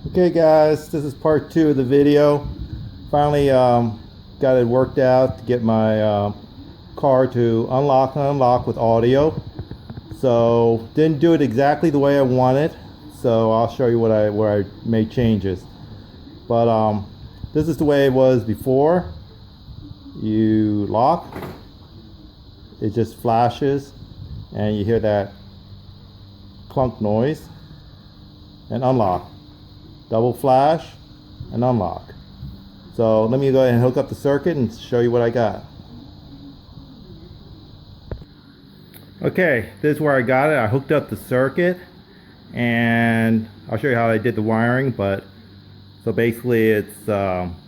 Okay guys, this is part 2 of the video. Finally got it worked out to get my car to unlock and unlock with audio. So didn't do it exactly the way I wanted, so I'll show you where I made changes. But this is the way it was before. You lock, it just flashes and you hear that clunk noise, and unlock, double flash and unlock. So let me go ahead and hook up the circuit and show you what I got. Okay, this is where I got it. I hooked up the circuit and I'll show you how I did the wiring. But so basically it's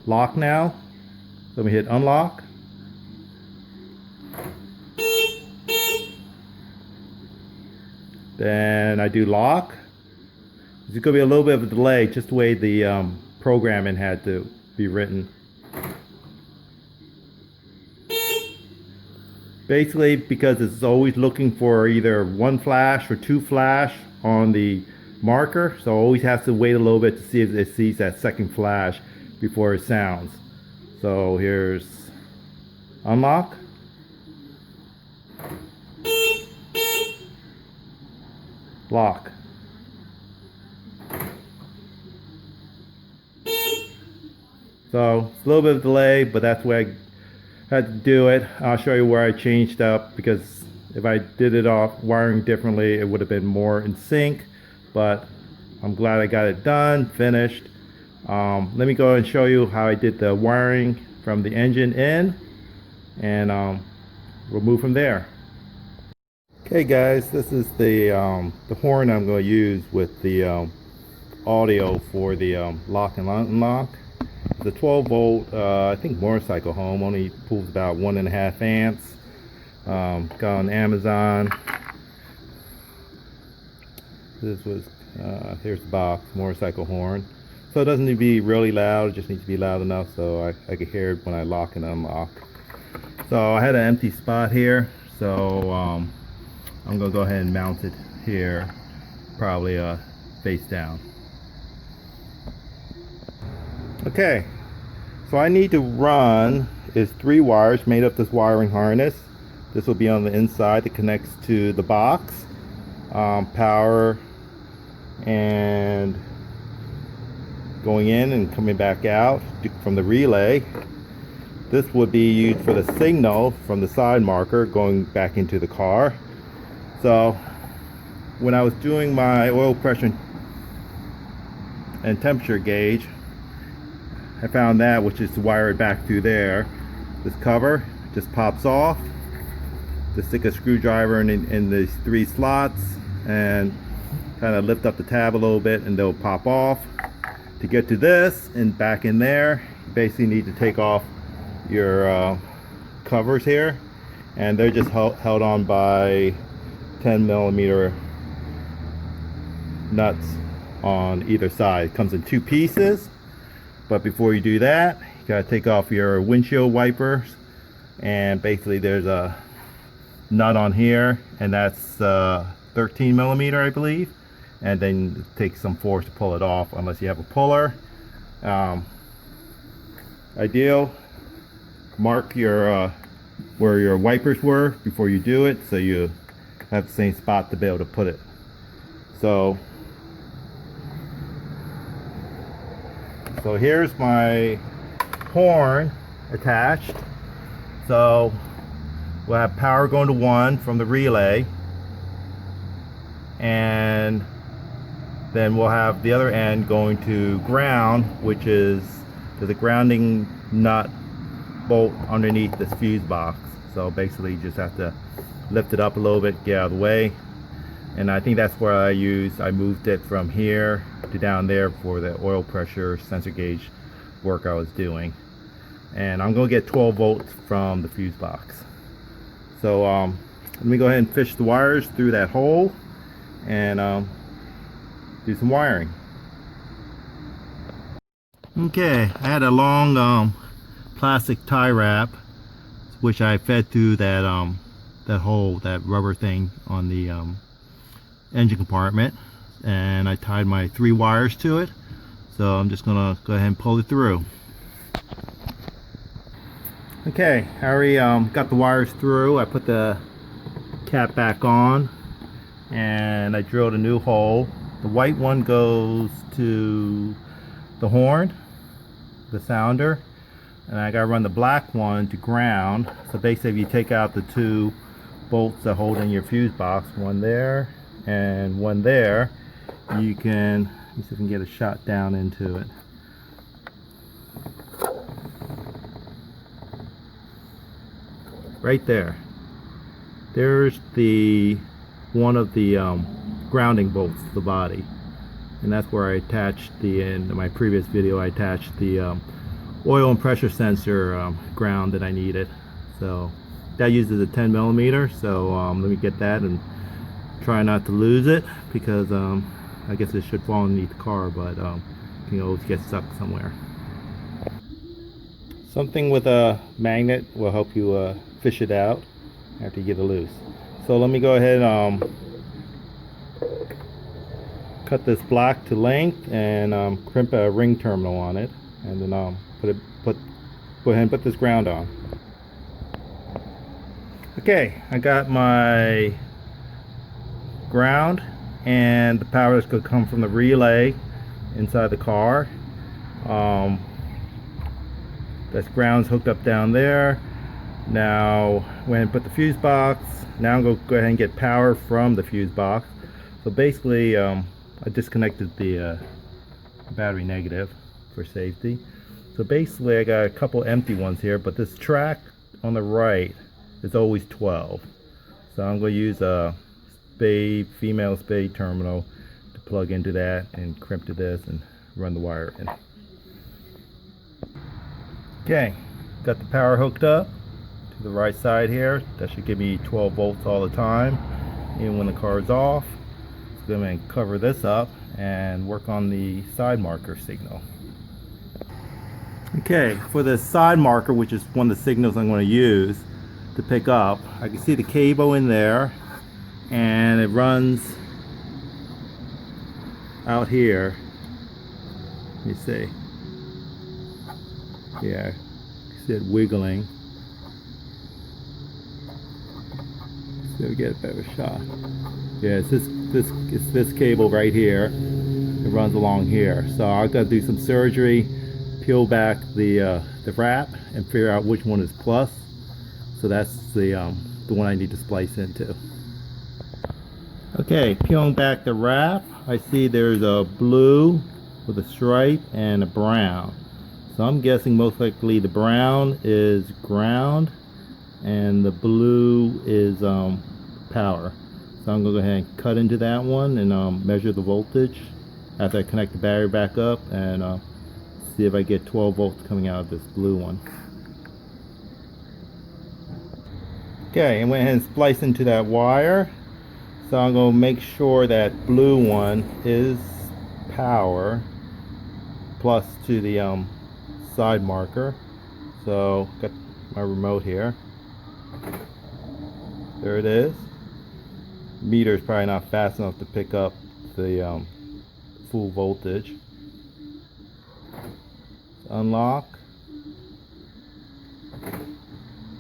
locked now. So let me hit unlock. Then I do lock. There's going to be a little bit of a delay, just the way the programming had to be written. Basically, because it's always looking for either one flash or two flash on the marker, so always has to wait a little bit to see if it sees that second flash before it sounds. So here's unlock. Lock. So it's a little bit of delay, but that's the way I had to do it. I'll show you where I changed up, because if I did it off wiring differently, it would have been more in sync. But I'm glad I got it done, finished. Let me go and show you how I did the wiring from the engine in, and we'll move from there. Okay guys, this is the horn I'm going to use with the audio for the lock and unlock. The 12 volt, I think motorcycle home, only pulls about 1.5 amps. Got on Amazon. This was, here's the box, motorcycle horn. So it doesn't need to be really loud, it just needs to be loud enough so I can hear it when I lock and unlock. So I had an empty spot here, so I'm going to go ahead and mount it here, probably face down. Okay, so I need to run is 3 wires made up this wiring harness. This will be on the inside that connects to the box, power, and going in and coming back out from the relay. This would be used for the signal from the side marker going back into the car. So when I was doing my oil pressure and temperature gauge, I found that, which is wired back through there. This cover just pops off. Just stick a screwdriver in these 3 slots and kind of lift up the tab a little bit and they'll pop off. To get to this and back in there, you basically need to take off your covers here, and they're just held on by 10mm nuts on either side. It comes in 2 pieces. But before you do that, you gotta take off your windshield wipers, and basically there's a nut on here, and that's 13mm, I believe, and then it takes some force to pull it off unless you have a puller. Ideal, mark your where your wipers were before you do it, so you have the same spot to be able to put it. So here's my horn attached. So we'll have power going to 1 from the relay, and then we'll have the other end going to ground, which is there's a grounding nut bolt underneath this fuse box. So basically you just have to lift it up a little bit, get out of the way. And I think that's where I moved it from here to down there for the oil pressure sensor gauge work I was doing. And I'm going to get 12 volts from the fuse box. So let me go ahead and fish the wires through that hole and do some wiring. Okay, I had a long plastic tie wrap which I fed through that hole, that rubber thing on the engine compartment, and I tied my 3 wires to it. So I'm just gonna go ahead and pull it through. Okay, I already got the wires through. I put the cap back on and I drilled a new hole. The white one goes to the horn, the sounder, and I gotta run the black one to ground. So basically if you take out the two bolts that hold in your fuse box, one there and one there, you can, let me see if I can get a shot down into it. Right there. There's the one of the grounding bolts to the body, and that's where I attached in my previous video I attached the oil and pressure sensor ground that I needed. So that uses a 10 millimeter, so let me get that and try not to lose it, because I guess it should fall underneath the car, but you can always get stuck somewhere. Something with a magnet will help you fish it out after you get it loose. So let me go ahead and cut this black to length and crimp a ring terminal on it, and then go ahead and put this ground on. Okay, I got my ground, and the power is going to come from the relay inside the car. This ground's hooked up down there. Now when I put the fuse box, now I'm going to go ahead and get power from the fuse box. So basically I disconnected the battery negative for safety. So basically I got a couple empty ones here, but this track on the right is always 12. So I'm going to use a female spade terminal to plug into that and crimp to this and run the wire in. Okay, got the power hooked up to the right side here. That should give me 12 volts all the time, even when the car is off. So I'm going to cover this up and work on the side marker signal. Okay, for the side marker, which is one of the signals I'm going to use to pick up, I can see the cable in there, and it runs out here. Let me see. Yeah, see it wiggling. So we get a better shot. Yeah, it's this cable right here. It runs along here. So I've got to do some surgery, peel back the wrap, and figure out which one is plus. So that's the one I need to splice into. Okay, peeling back the wrap, I see there's a blue with a stripe and a brown. So I'm guessing most likely the brown is ground and the blue is power. So I'm going to go ahead and cut into that one and measure the voltage after I connect the battery back up, and see if I get 12 volts coming out of this blue one. Okay, and went ahead and spliced into that wire. So I'm going to make sure that blue one is power plus to the side marker. So got my remote here. There it is. Meter is probably not fast enough to pick up the full voltage. Unlock,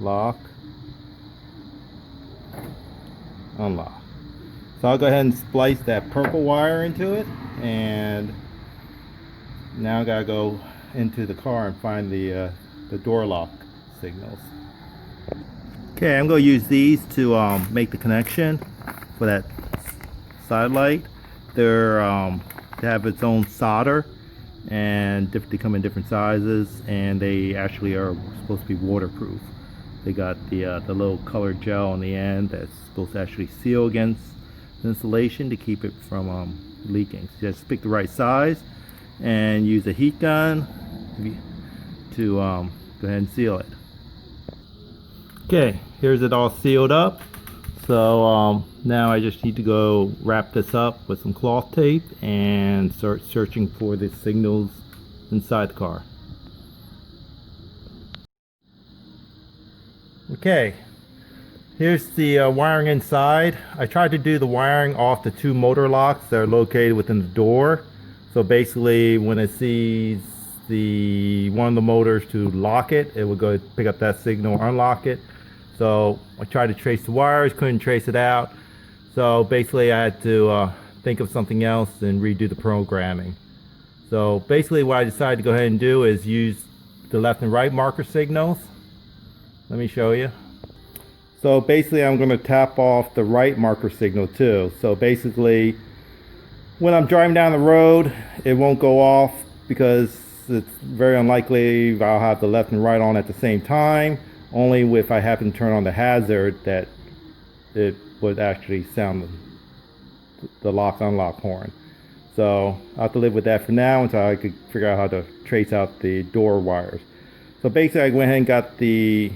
lock, unlock. So I'll go ahead and splice that purple wire into it, and now I gotta go into the car and find the door lock signals. Okay, I'm going to use these to make the connection for that side light. They have its own solder, and they come in different sizes, and they actually are supposed to be waterproof. They got the little colored gel on the end that's supposed to actually seal against the insulation to keep it from leaking. So just pick the right size and use a heat gun to go ahead and seal it. Okay, here's it all sealed up. So now I just need to go wrap this up with some cloth tape and start searching for the signals inside the car. Okay, here's the wiring inside. I tried to do the wiring off the two motor locks that are located within the door. So basically when it sees the one of the motors to lock it, it will go pick up that signal, unlock it. So I tried to trace the wires, couldn't trace it out. So basically I had to think of something else and redo the programming. So basically what I decided to go ahead and do is use the left and right marker signals. Let me show you. So basically I'm going to tap off the right marker signal too. So basically when I'm driving down the road, it won't go off because it's very unlikely I'll have the left and right on at the same time. Only if I happen to turn on the hazard that it would actually sound the lock unlock horn. So I'll have to live with that for now until I could figure out how to trace out the door wires. So basically I went ahead and got the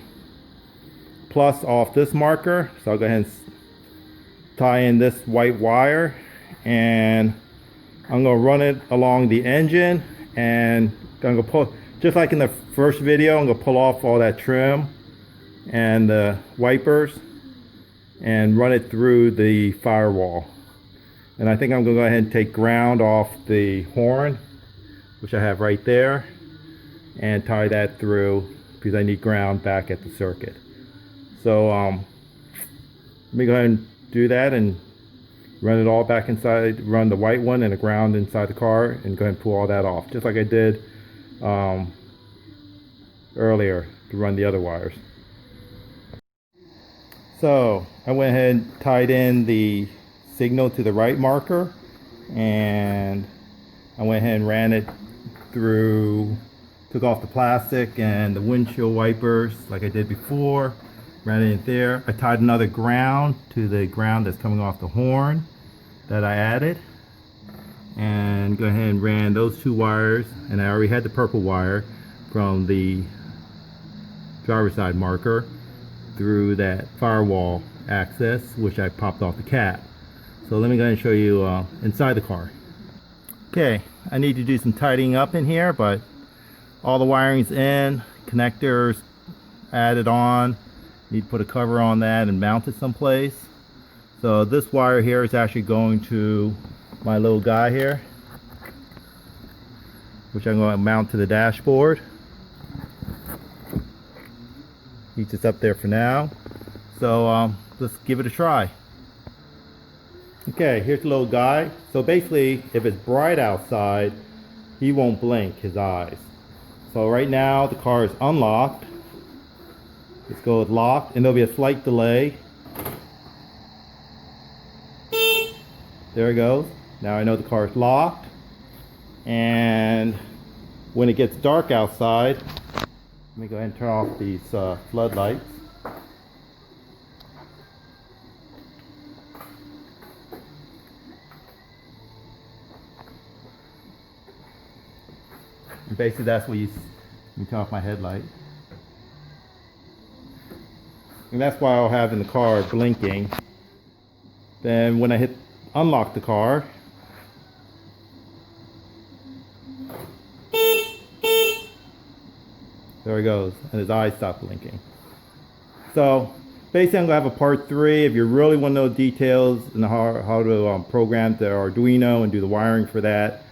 plus off this marker. So I'll go ahead and tie in this white wire, and I'm going to run it along the engine, and I'm going to pull, just like in the first video, I'm going to pull off all that trim and the wipers and run it through the firewall. And I think I'm going to go ahead and take ground off the horn, which I have right there, and tie that through because I need ground back at the circuit. So let me go ahead and do that and run it all back inside, run the white one and the ground inside the car, and go ahead and pull all that off, just like I did earlier to run the other wires. So I went ahead and tied in the signal to the right marker, and I went ahead and ran it through, took off the plastic and the windshield wipers like I did before, ran it in there. I tied another ground to the ground that's coming off the horn that I added, and go ahead and ran those two wires, and I already had the purple wire from the driver's side marker through that firewall access, which I popped off the cap. So let me go ahead and show you inside the car. Okay, I need to do some tidying up in here, but all the wiring's in, connectors added on. Need to put a cover on that and mount it someplace. So this wire here is actually going to my little guy here, which I'm going to mount to the dashboard. He's just up there for now. So let's give it a try. Okay, here's the little guy. So basically, if it's bright outside, he won't blink his eyes. So right now the car is unlocked. Let's go with locked, and there'll be a slight delay. There it goes. Now I know the car is locked. And when it gets dark outside, let me go ahead and turn off these floodlights. And basically that's what you turn off my headlight. And that's why I'll have in the car blinking. Then when I unlock the car, there he goes, and his eyes stop blinking. So basically I'm going to have a part 3. If you really want to know details and how to program the Arduino and do the wiring for that,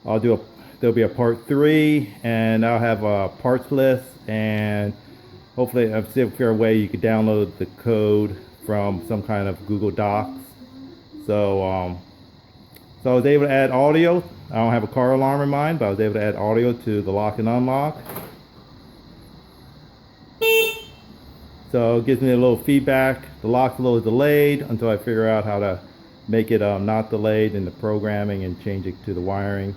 there'll be a part 3, and I'll have a parts list, and hopefully I'll see a fair way you could download the code from some kind of Google Docs. So so I was able to add audio. I don't have a car alarm in mind, but I was able to add audio to the lock and unlock. So it gives me a little feedback. The lock's a little delayed until I figure out how to make it not delayed in the programming and change it to the wiring.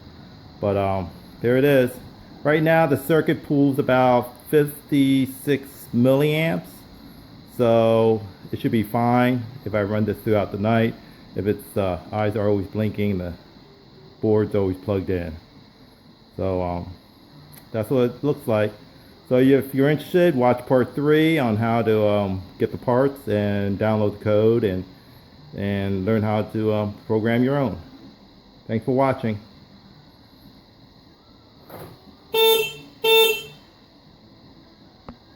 But there it is. Right now the circuit pulls about 56 milliamps. So it should be fine if I run this throughout the night. If its eyes are always blinking, the board's always plugged in. So that's what it looks like. So if you're interested, watch part 3 on how to get the parts and download the code and learn how to program your own. Thanks for watching.